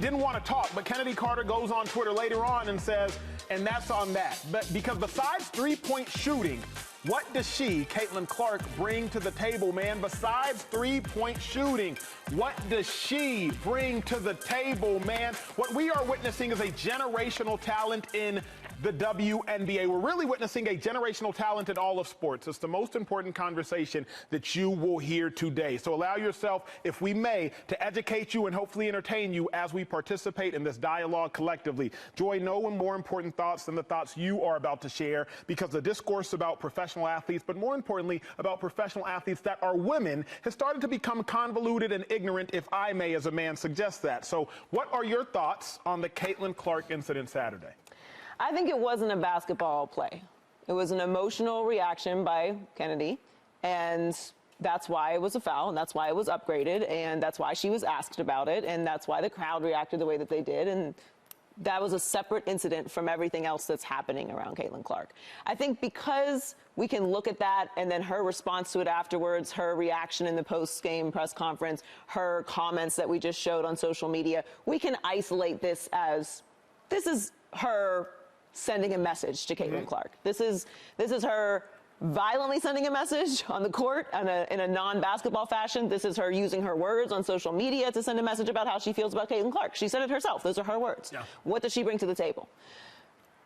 didn't want to talk, but Chennedy Carter goes on Twitter later on and says, and that's on that. But because besides three-point shooting, what does she, Caitlin Clark, bring to the table, man? Besides three-point shooting, what does she bring to the table, man? What we are witnessing is a generational talent in the WNBA. We're really witnessing a generational talent in all of sports. It's the most important conversation that you will hear today. So allow yourself, if we may, to educate you and hopefully entertain you as we participate in this dialogue collectively. Joy, no one more important thoughts than the thoughts you are about to share, because the discourse about professional athletes, but more importantly about professional athletes that are women, has started to become convoluted and ignorant, if I may, as a man, suggest that. So what are your thoughts on the Caitlin Clark incident Saturday? I think it wasn't a basketball play. It was an emotional reaction by Chennedy, and that's why it was a foul, and that's why it was upgraded, and that's why she was asked about it, and that's why the crowd reacted the way that they did, and that was a separate incident from everything else that's happening around Caitlin Clark. I think because we can look at that and then her response to it afterwards, her reaction in the post-game press conference, her comments that we just showed on social media, we can isolate this as, this is her sending a message to Caitlin Clark. This is her violently sending a message on the court in a non-basketball fashion. This is her using her words on social media to send a message about how she feels about Caitlin Clark. She said it herself. Those are her words. Yeah. What does she bring to the table?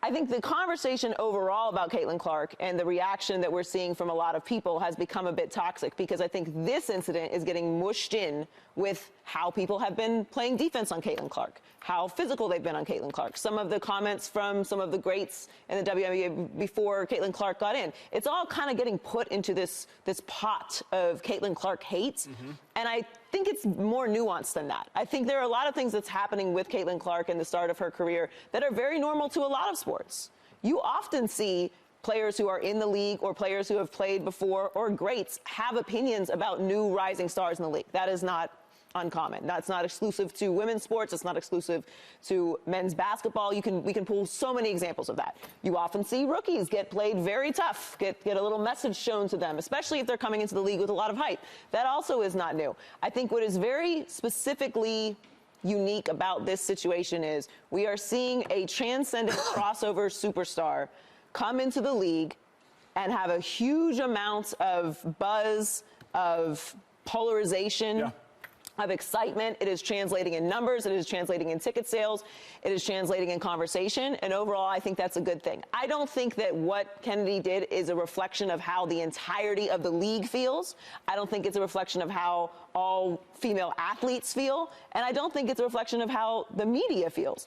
I think the conversation overall about Caitlin Clark and the reaction that we're seeing from a lot of people has become a bit toxic, because I think this incident is getting mushed in with how people have been playing defense on Caitlin Clark, how physical they've been on Caitlin Clark, some of the comments from some of the greats in the WNBA before Caitlin Clark got in. It's all kind of getting put into this pot of Caitlin Clark hate, and I think it's more nuanced than that. I think there are a lot of things that's happening with Caitlin Clark in the start of her career that are very normal to a lot of sports. You often see players who are in the league or players who have played before or greats have opinions about new rising stars in the league. That is not uncommon. That's not exclusive to women's sports. It's not exclusive to men's basketball. We can pull so many examples of that. You often see rookies get played very tough, get a little message shown to them, especially if they're coming into the league with a lot of hype. That also is not new. I think what is very specifically unique about this situation is we are seeing a transcendent crossover superstar come into the league and have a huge amount of buzz, of polarization, of excitement. It is translating in numbers. It is translating in ticket sales. It is translating in conversation. And overall, I think that's a good thing. I don't think that what Chennedy did is a reflection of how the entirety of the league feels. I don't think it's a reflection of how all female athletes feel. And I don't think it's a reflection of how the media feels.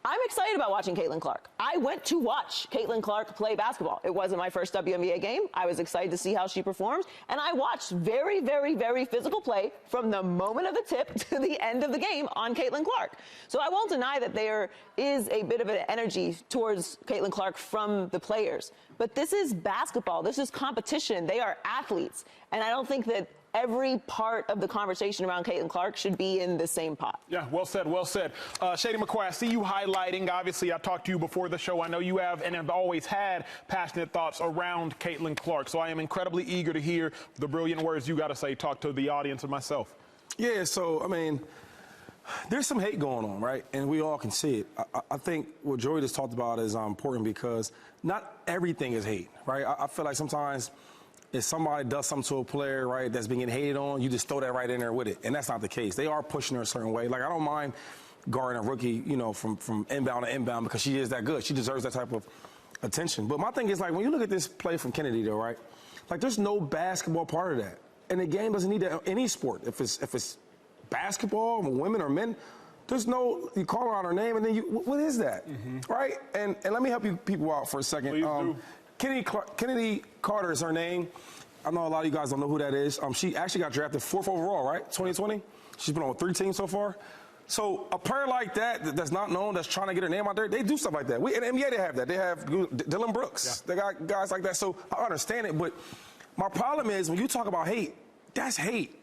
I'm excited about watching Caitlin Clark. I went to watch Caitlin Clark play basketball. It wasn't my first WNBA game. I was excited to see how she performs. And I watched very, very, very physical play from the moment of the tip to the end of the game on Caitlin Clark. So I won't deny that there is a bit of an energy towards Caitlin Clark from the players. But this is basketball. This is competition. They are athletes. And I don't think that every part of the conversation around Caitlin Clark should be in the same pot. Yeah, well said, well said. Shady McCoy, I see you highlighting, obviously I talked to you before the show. I know you have and have always had passionate thoughts around Caitlin Clark. So I am incredibly eager to hear the brilliant words you got to say. Talk to the audience and myself. Yeah, so, I mean, there's some hate going on, right? And we all can see it. I think what Joey just talked about is important, because not everything is hate, right? I feel like sometimes if somebody does something to a player, right, that's being hated on, you just throw that right in there with it. And that's not the case. They are pushing her a certain way. Like, I don't mind guarding a rookie, you know, from inbound to inbound, because she is that good. She deserves that type of attention. But my thing is, like, when you look at this play from Chennedy, though, right, like, there's no basketball part of that. And the game doesn't need that in any sport. If it's basketball, women or men, there's no, you call her out her name, and then what is that, right? And let me help you people out for a second. Please do. Chennedy Carter is her name. I know a lot of you guys don't know who that is. She actually got drafted 4th overall, right? 2020. She's been on 3 teams so far. So a player like that's not known, that's trying to get her name out there, they do stuff like that. In the NBA, they have that. They have Dylan Brooks. Yeah. They got guys like that. So I understand it. But my problem is, when you talk about hate, that's hate.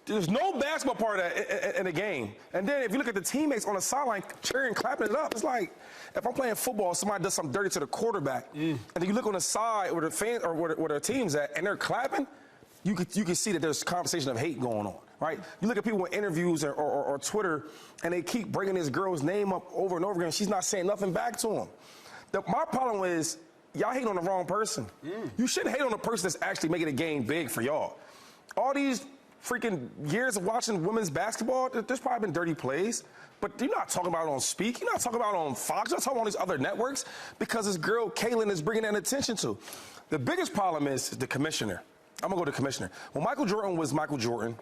There's no basketball part of that in the game. And then if you look at the teammates on the sideline cheering, clapping it up, it's like, if I'm playing football, somebody does something dirty to the quarterback, and then you look on the side where the fans or where their team's at, and they're clapping, you can see that there's a conversation of hate going on, right? You look at people in interviews or Twitter, and they keep bringing this girl's name up over and over again. She's not saying nothing back to them. My problem is, y'all hate on the wrong person. You shouldn't hate on the person that's actually making the game big for y'all. All these freaking years of watching women's basketball, there's probably been dirty plays, but you're not talking about it on Speak. You're not talking about it on Fox. You're not talking about all these other networks because this girl, Caitlin, is bringing that attention to. The biggest problem is the commissioner. I'm going to go to the commissioner. When Michael Jordan was Michael Jordan,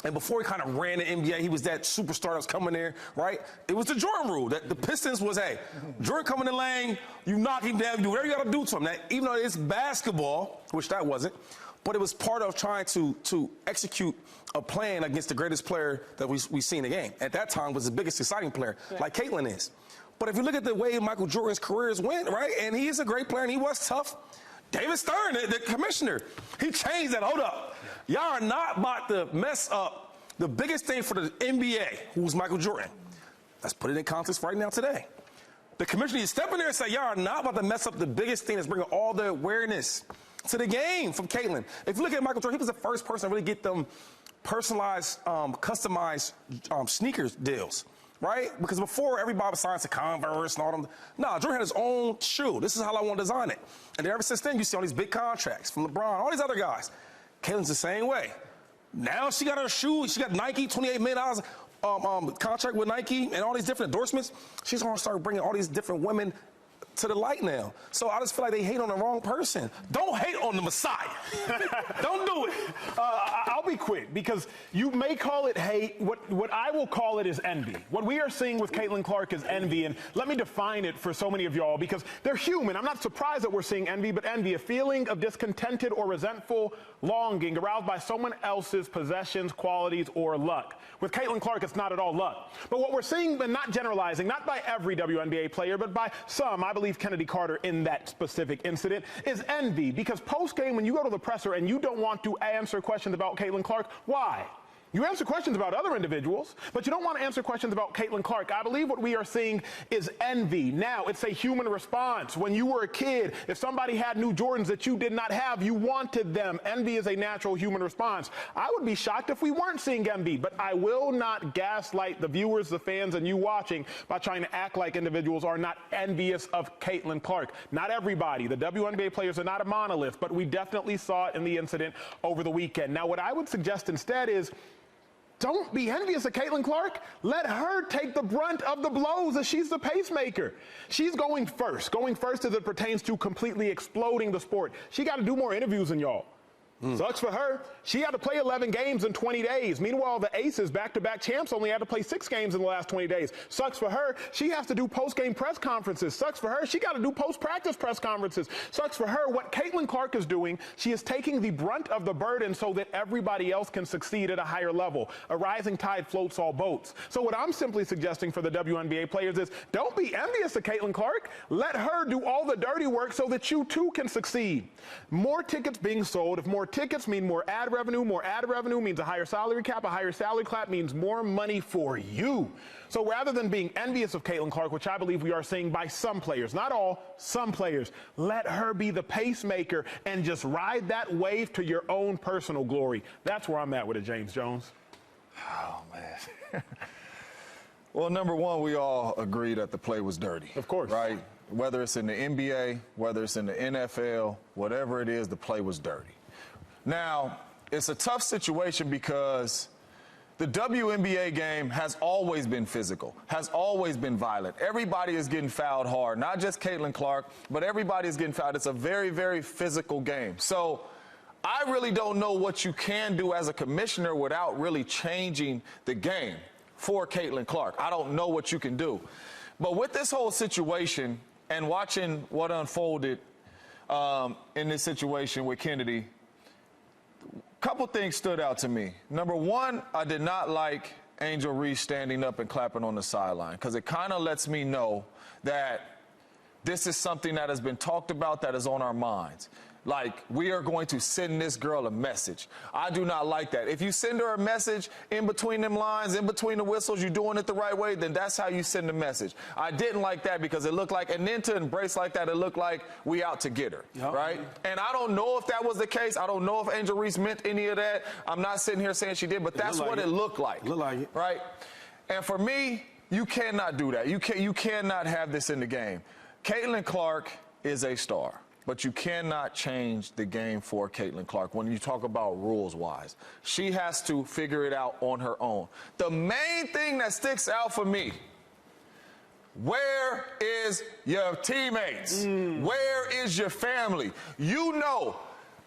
and before he kind of ran the NBA, he was that superstar that was coming there, right? It was the Jordan rule. That the Pistons was, hey, Jordan coming in the lane, you knock him down, you do whatever you got to do to him. Now, even though it's basketball, which that wasn't, but it was part of trying to execute a plan against the greatest player that we see in the game. At that time, was the biggest exciting player, like Caitlin is. But if you look at the way Michael Jordan's careers went, right, and he is a great player and he was tough, David Stern, the commissioner, he changed that. Hold up. Y'all are not about to mess up the biggest thing for the NBA, who's Michael Jordan. Let's put it in context right now today. The commissioner, you step in there and say, y'all are not about to mess up the biggest thing that's bringing all the awareness to the game from Caitlin. If you look at Michael Jordan, he was the first person to really get them personalized, customized sneakers deals, right? Because before, everybody was signing to Converse and all them. No, Jordan had his own shoe. This is how I want to design it. And then ever since then, you see all these big contracts from LeBron, all these other guys. Caitlin's the same way. Now she got her shoe. She got Nike, $28 million contract with Nike and all these different endorsements. She's going to start bringing all these different women to the light now. So I just feel like they hate on the wrong person. Don't hate on the Messiah. Don't do it. I'll be quick because you may call it hate. What I will call it is envy. What we are seeing with Caitlin Clark is envy, and let me define it for so many of y'all because they're human. I'm not surprised that we're seeing envy, but envy, a feeling of discontented or resentful longing aroused by someone else's possessions, qualities, or luck. With Caitlin Clark, it's not at all luck. But what we're seeing, and not generalizing, not by every WNBA player, but by some, I believe Chennedy Carter in that specific incident, is envy. Because post-game, when you go to the presser and you don't want to answer questions about Caitlin Clark, why? You answer questions about other individuals, but you don't want to answer questions about Caitlin Clark. I believe what we are seeing is envy. Now, it's a human response. When you were a kid, if somebody had new Jordans that you did not have, you wanted them. Envy is a natural human response. I would be shocked if we weren't seeing envy, but I will not gaslight the viewers, the fans, and you watching by trying to act like individuals are not envious of Caitlin Clark. Not everybody. The WNBA players are not a monolith, but we definitely saw it in the incident over the weekend. Now, what I would suggest instead is don't be envious of Caitlin Clark. Let her take the brunt of the blows as she's the pacemaker. She's going first as it pertains to completely exploding the sport. She got to do more interviews than y'all. Sucks for her. She had to play 11 games in 20 days. Meanwhile, the Aces, back-to-back champs, only had to play 6 games in the last 20 days. Sucks for her. She has to do post-game press conferences. Sucks for her. She got to do post-practice press conferences. Sucks for her. What Caitlin Clark is doing, she is taking the brunt of the burden so that everybody else can succeed at a higher level. A rising tide floats all boats. So what I'm simply suggesting for the WNBA players is don't be envious of Caitlin Clark. Let her do all the dirty work so that you too can succeed. More tickets being sold. If more tickets mean more ad revenue means a higher salary cap means more money for you. So rather than being envious of Caitlin Clark, which I believe we are seeing by some players, not all, some players, let her be the pacemaker and just ride that wave to your own personal glory. That's where I'm at with it, James Jones. Oh, man. Well, number one, we all agree that the play was dirty. Of course. Right? Whether it's in the NBA, whether it's in the NFL, whatever it is, the play was dirty. Now, it's a tough situation because the WNBA game has always been physical, has always been violent. Everybody is getting fouled hard, not just Caitlin Clark, but everybody is getting fouled. It's a very, very physical game. So I really don't know what you can do as a commissioner without really changing the game for Caitlin Clark. I don't know what you can do. But with this whole situation and watching what unfolded in this situation with Kennedy, couple things stood out to me. Number one, I did not like Angel Reese standing up and clapping on the sideline because it kind of lets me know that this is something that has been talked about, that is on our minds. Like, we are going to send this girl a message. I do not like that. If you send her a message in between them lines, in between the whistles, you're doing it the right way, then that's how you send a message. I didn't like that because it looked like, and then to embrace like that, it looked like we out to get her, right? And I don't know if that was the case. I don't know if Angel Reese meant any of that. I'm not sitting here saying she did, but that's what it looked like. Looked like it. Right? And for me, you cannot do that. You cannot have this in the game. Caitlin Clark is a star. But you cannot change the game for Caitlin Clark when you talk about rules-wise. She has to figure it out on her own. The main thing that sticks out for me, where is your teammates? Where is your family? You know,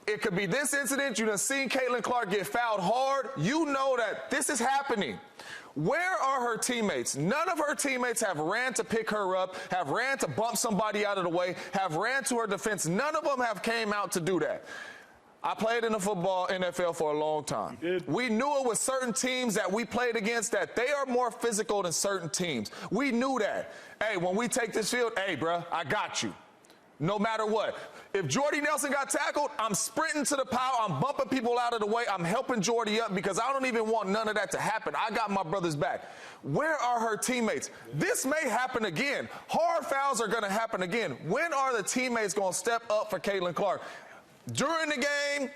it could be this incident. You done seen Caitlin Clark get fouled hard. You know that this is happening. Where are her teammates? None of her teammates have ran to pick her up, have ran to bump somebody out of the way, have ran to her defense. None of them have came out to do that. I played in the NFL for a long time. We knew it was certain teams that we played against that they are more physical than certain teams. We knew that. Hey, when we take this field, hey, bruh, I got you. No matter what. If Jordy Nelson got tackled, I'm sprinting to the pile. I'm bumping people out of the way. I'm helping Jordy up because I don't even want none of that to happen. I got my brother's back. Where are her teammates? This may happen again. Hard fouls are going to happen again. When are the teammates going to step up for Caitlin Clark? During the game,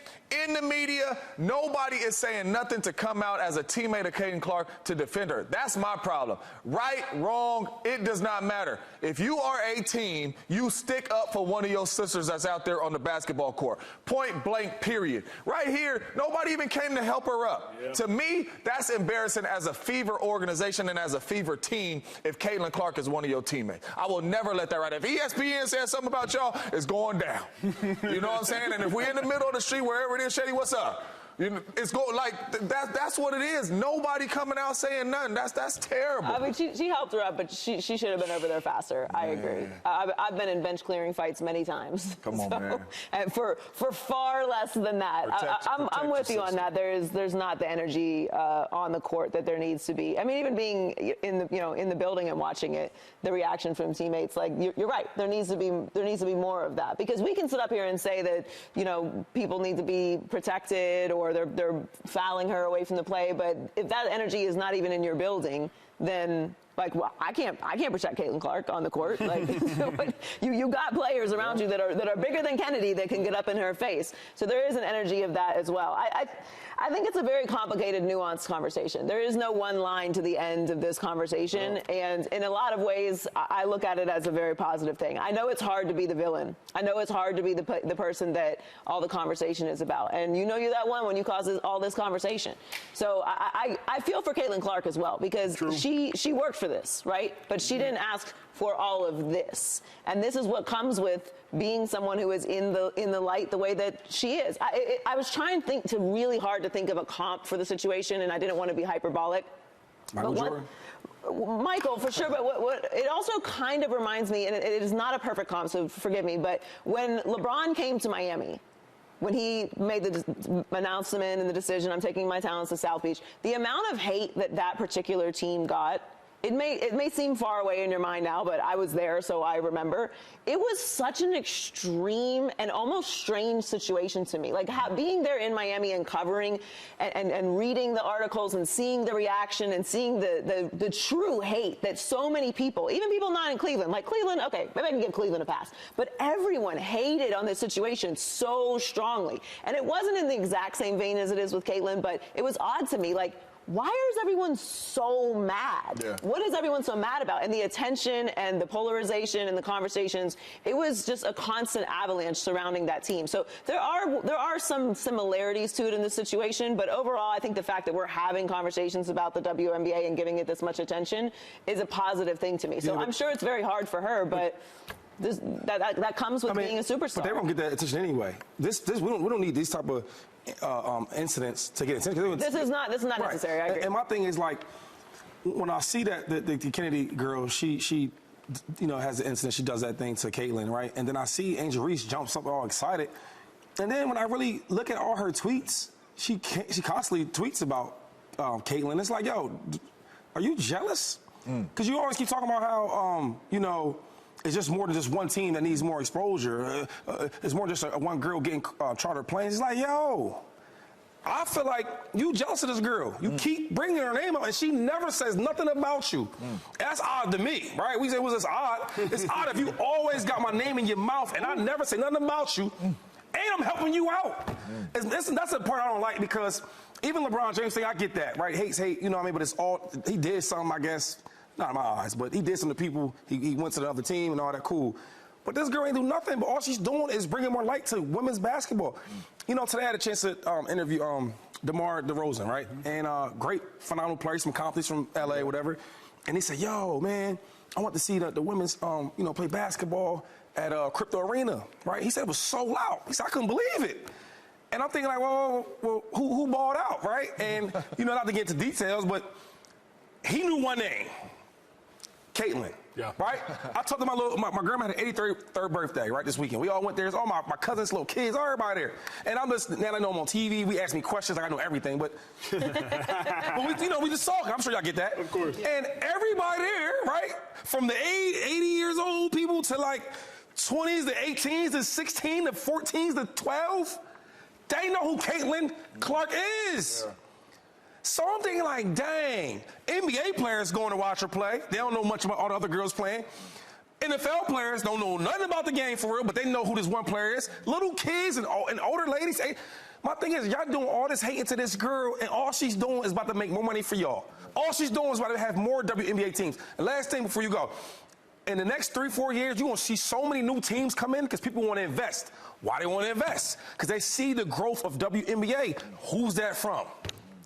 in the media, nobody is saying nothing to come out as a teammate of Caitlin Clark to defend her. That's my problem. Right, wrong, it does not matter. If you are a team, you stick up for one of your sisters that's out there on the basketball court. Point blank, period. Right here, nobody even came to help her up. To me, that's embarrassing as a Fever organization and as a Fever team if Caitlin Clark is one of your teammates. I will never let that ride. If ESPN says something about y'all, it's going down. You know what I'm saying? And if we're in the middle of the street, wherever it is, Shady, what's up? It's going like that's what it is. Nobody coming out saying nothing. That's terrible. I mean, she helped her up, but she should have been over there faster. I agree. I've been in bench clearing fights many times. Come on, man. And for far less than that. I'm with you on that. There's not the energy on the court that there needs to be. I mean, even being in the building and watching it, the reaction from teammates, like you're right. There needs to be more of that, because we can sit up here and say that people need to be protected or they're fouling her away from the play, but if that energy is not even in your building, then I can't protect Caitlin Clark on the court. Like you got players around you that are bigger than Kennedy that can get up in her face. So there is an energy of that as well. I think it's a very complicated, nuanced conversation. There is no one line to the end of this conversation, and in a lot of ways, I look at it as a very positive thing. I know it's hard to be the villain. I know it's hard to be the person that all the conversation is about, and you're that one when you cause all this conversation. So I feel for Caitlin Clark as well, because she worked for this, right? But she didn't ask for all of this, and this is what comes with being someone who is in the light the way that she is. I was trying really hard to think of a comp for the situation, and I didn't want to be hyperbolic. Michael Jordan. Michael, for sure, but what it also kind of reminds me, and it is not a perfect comp, so forgive me, but when LeBron came to Miami, when he made the announcement and the decision, I'm taking my talents to South Beach, the amount of hate that particular team got, it may seem far away in your mind now, but I was there, so I remember. It was such an extreme and almost strange situation to me. Like being there in Miami and covering and reading the articles and seeing the reaction and seeing the true hate that so many people, even people not in Cleveland, like Cleveland, okay, maybe I can give Cleveland a pass, but everyone hated on this situation so strongly. And it wasn't in the exact same vein as it is with Caitlin, but it was odd to me. Like, why is everyone so mad? Yeah. What is everyone so mad about? And the attention and the polarization and the conversations, it was just a constant avalanche surrounding that team. So there are some similarities to it in this situation, but overall, I think the fact that we're having conversations about the WNBA and giving it this much attention is a positive thing to me. So I'm sure it's very hard for her, but that comes with being a superstar. But they won't get that attention anyway. We don't need these type of incidents to get attention. This is not necessary. I agree. And my thing is, like, when I see that the Kennedy girl, she has the incident, she does that thing to Caitlin, right? And then I see Angel Reese jumps up all excited, and then when I really look at all her tweets, she constantly tweets about Caitlin. It's like, yo, are you jealous? Because you always keep talking about how it's just more than just one team that needs more exposure. It's more just one girl getting chartered planes. It's like, yo, I feel like you jealous of this girl. You keep bringing her name up, and she never says nothing about you. That's odd to me, right? We say, was this odd? It's odd if you always got my name in your mouth, and I never say nothing about you, and I'm helping you out. That's the part I don't like, because even LeBron James say, I get that, right? Hates hate, you know what I mean? But it's all, he did something, I guess, not in my eyes, but he did something to people. He went to the other team and all that, cool. But this girl ain't do nothing, but all she's doing is bringing more light to women's basketball. You know, today I had a chance to interview DeMar DeRozan, right? And great, phenomenal player, some accomplished from L.A., whatever. And he said, yo, man, I want to see the women's, play basketball at Crypto Arena, right? He said it was sold out. He said, I couldn't believe it. And I'm thinking, like, well who balled out, right? And, not to get into details, but he knew one name, Caitlin. Yeah. Right? I talked to my grandma had an 83rd birthday, right, this weekend. We all went there. It's all my cousins, little kids, everybody there. And I'm just, now I know I'm on TV. We ask me questions like I know everything, but we just talk. I'm sure y'all get that. Of course. And everybody there, right, from the 80 years old people to like 20s to 18s to 16 to 14s to 12, they know who Caitlin Clark is. Yeah. So I'm thinking like, dang, NBA players going to watch her play. They don't know much about all the other girls playing. NFL players don't know nothing about the game for real, but they know who this one player is. Little kids and older ladies. My thing is, y'all doing all this hating to this girl, and all she's doing is about to make more money for y'all. All she's doing is about to have more WNBA teams. And last thing before you go, in the next 3-4 years, you're going to see so many new teams come in because people want to invest. Why they want to invest? Because they see the growth of WNBA. Who's that from?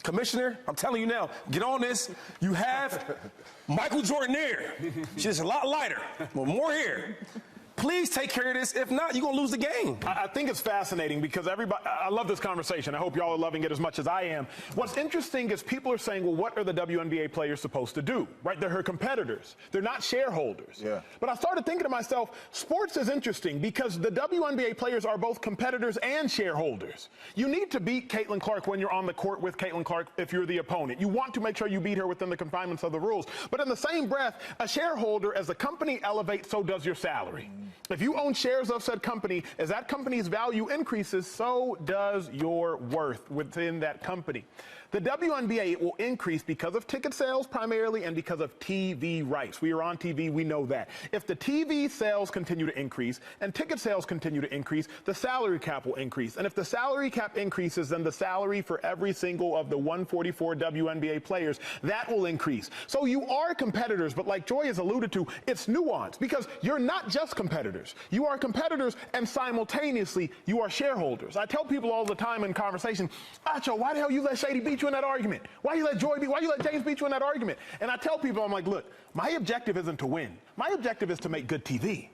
Commissioner, I'm telling you now, get on this. You have Michael Jordan there. She's a lot lighter, but more hair. Please take care of this. If not, you're going to lose the game. I think it's fascinating because I love this conversation. I hope y'all are loving it as much as I am. What's interesting is people are saying, well, what are the WNBA players supposed to do? Right? They're her competitors. They're not shareholders. Yeah. But I started thinking to myself, sports is interesting because the WNBA players are both competitors and shareholders. You need to beat Caitlin Clark when you're on the court with Caitlin Clark if you're the opponent. You want to make sure you beat her within the confinements of the rules. But in the same breath, a shareholder, as the company elevates, so does your salary. If you own shares of said company, as that company's value increases, so does your worth within that company. The WNBA will increase because of ticket sales primarily and because of TV rights. We are on TV, we know that. If the TV sales continue to increase and ticket sales continue to increase, the salary cap will increase. And if the salary cap increases, then the salary for every single of the 144 WNBA players, that will increase. So you are competitors, but like Joy has alluded to, it's nuanced because you're not just competitors. You are competitors and simultaneously you are shareholders. I tell people all the time in conversation, Acho, why the hell you let Shady beat you in that argument? Why you let James beat you in that argument? And I tell people, I'm like, look, my objective isn't to win. My objective is to make good TV.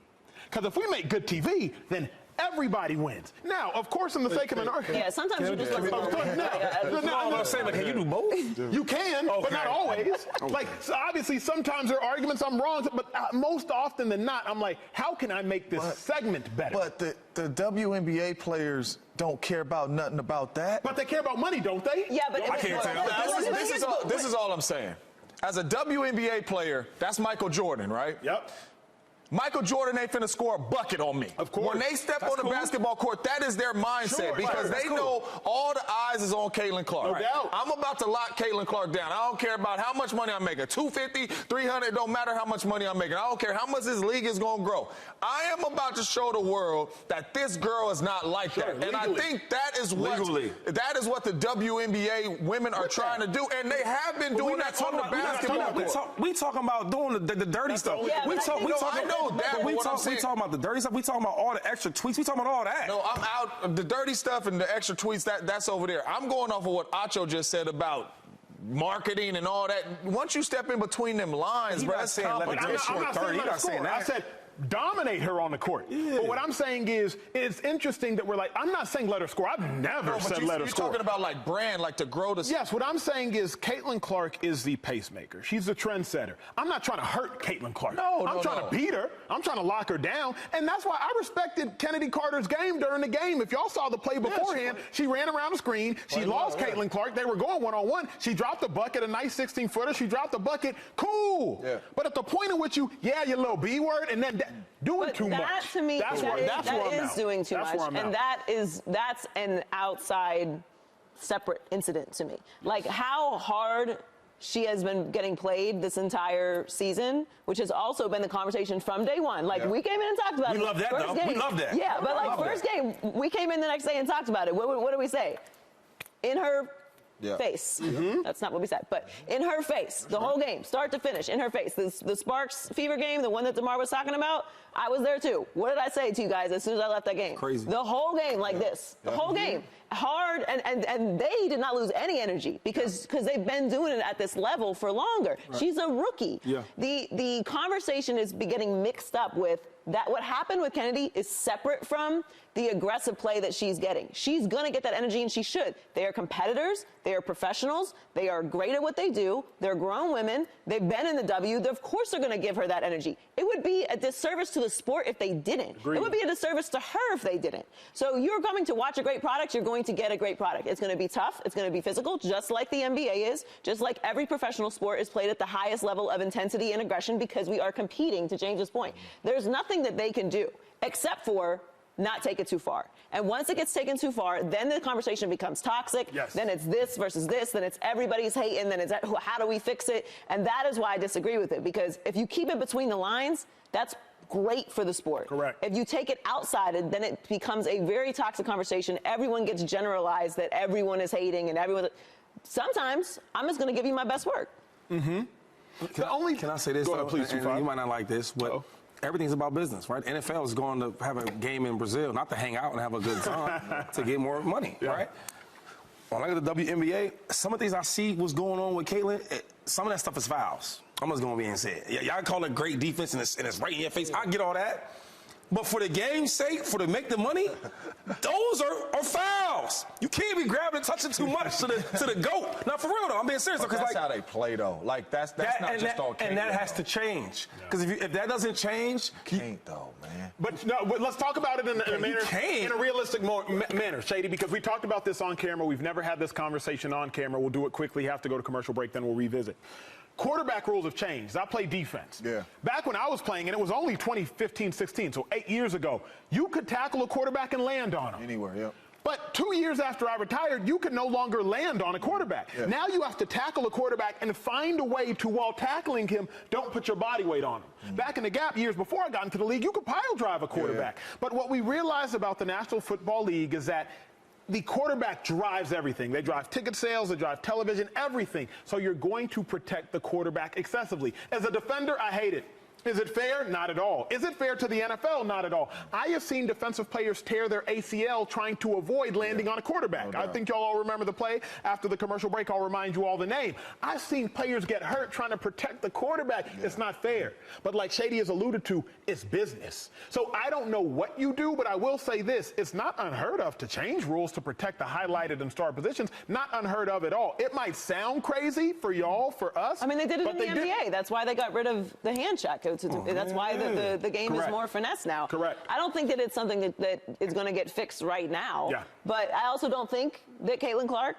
Because if we make good TV, then everybody wins. Now, of course, in the sake of an argument. Yeah, sometimes you just I'm saying, like, can you do both? You can, but not always. Like, so obviously, sometimes there are arguments I'm wrong, but most often than not, I'm like, how can I make this segment better? But the WNBA players don't care about nothing about that. But they care about money, don't they? Yeah, but I can't tell. This is all I'm saying. As a WNBA player, that's Michael Jordan, right? Yep. Michael Jordan ain't finna score a bucket on me. Of course. When they step on the basketball court, that is their mindset because they know all the eyes is on Caitlin Clark. No doubt. I'm about to lock Caitlin Clark down. I don't care about how much money I'm making. 250, 300, it don't matter how much money I'm making. I don't care how much this league is going to grow. I am about to show the world that this girl is not like that. And I think that is what the WNBA women are trying to do. And they have been doing that on the basketball court. We talking about doing the dirty stuff. Yeah, We talking about the dirty stuff. We talking about all the extra tweets. We talking about all that. No, I'm out. The dirty stuff and the extra tweets, that's over there. I'm going off of what Acho just said about marketing and all that. Once you step in between them lines, bro, that's competition. I'm not saying that. I said dominate her on the court. Yeah. But what I'm saying is, it's interesting that we're like, I'm not saying let her score. I've never said let her score. You're talking about like brand, like to grow the... Yes, what I'm saying is Caitlin Clark is the pacemaker. She's the trendsetter. I'm not trying to hurt Caitlin Clark. I'm trying to beat her. I'm trying to lock her down. And that's why I respected Chennedy Carter's game during the game. If y'all saw the play beforehand, she ran around the screen. She lost Caitlin Clark. They were going one-on-one. She dropped the bucket, a nice 16-footer. She dropped the bucket. Cool. Yeah. But at the point in which your little B word, and then doing too much. That to me, that's that where I'm is out. doing too That's much, where I'm and out. that's an outside, separate incident to me. Like how hard she has been getting played this entire season, which has also been the conversation from day one. Like we came in and talked about it. We love that, first though. game. We love that. Yeah, but like first game, we came in the next day and talked about it. What do we say? In her face. That's not what we said, but in her face, the whole game, start to finish, in her face. The Sparks Fever game, the one that DeMar was talking about, I was there too. What did I say to you guys as soon as I left that game? Crazy. The whole game like this. The whole game. Hard, and they did not lose any energy because they've been doing it at this level for longer. Right. She's a rookie. Yeah. The conversation is getting mixed up with that. What happened with Kennedy is separate from the aggressive play that she's getting. She's going to get that energy, and she should. They are competitors. They are professionals. They are great at what they do. They're grown women. They've been in the W. Of course they're going to give her that energy. It would be a disservice to the sport if they didn't. Agreed. It would be a disservice to her if they didn't. So you're coming to watch a great product. You're going to get a great product. It's going to be tough. It's going to be physical, just like the NBA is, just like every professional sport is played at the highest level of intensity and aggression because we are competing, to James's point. There's nothing that they can do except for not take it too far. And once it gets taken too far, then the conversation becomes toxic. Yes. Then it's this versus this. Then it's everybody's hating. Then it's how do we fix it? And that is why I disagree with it, because if you keep it between the lines, that's great for the sport. Correct. If you take it outside, then it becomes a very toxic conversation. Everyone gets generalized that everyone is hating and everyone. Sometimes I'm just going to give you my best work. Can I say this? Go ahead, please. And you might not like this, but everything's about business, right? NFL is going to have a game in Brazil, not to hang out and have a good time, to get more money, right? When I look at the WNBA, some of the things I see what's going on with Caitlin, some of that stuff is fouls. I'm just going to be and say it. Y'all call it great defense and it's right in your face. I get all that. But for the game's sake, to make the money, those are fouls. You can't be grabbing and touching too much to the GOAT. Now, for real, though, I'm being serious. Because that's how they play, though. Like, that's not just all Caitlin. And that has to change. Because if that doesn't change... You can't, though, man. But let's talk about it in a realistic manner, Shady, because we talked about this on camera. We've never had this conversation on camera. We'll do it quickly. Have to go to commercial break, then we'll revisit. Quarterback rules have changed. I play defense. Yeah. Back when I was playing, and it was only 2015-16, so 8 years ago, you could tackle a quarterback and land on him. Anywhere, yep. But 2 years after I retired, you could no longer land on a quarterback. Yeah. Now you have to tackle a quarterback and find a way to, while tackling him, don't put your body weight on him. Back in the gap years before I got into the league, you could pile drive a quarterback. Yeah. But what we realized about the National Football League is that the quarterback drives everything. They drive ticket sales, they drive television, everything. So you're going to protect the quarterback excessively. As a defender, I hate it. Is it fair? Not at all. Is it fair to the NFL? Not at all. I have seen defensive players tear their ACL trying to avoid landing on a quarterback. I think y'all all remember the play. After the commercial break, I'll remind you all the name. I've seen players get hurt trying to protect the quarterback. It's not fair. But like Shady has alluded to, it's business. So I don't know what you do, but I will say this. It's not unheard of to change rules to protect the highlighted and star positions. Not unheard of at all. It might sound crazy for y'all, for us. I mean, they did it in the NBA. That's why they got rid of the hand check. That's why the game is more finesse now. Correct. I don't think that it's something that is going to get fixed right now. Yeah. But I also don't think that Caitlin Clark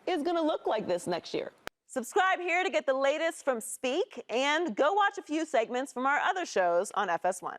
is going to look like this next year. Subscribe here to get the latest from Speak, and go watch a few segments from our other shows on FS1.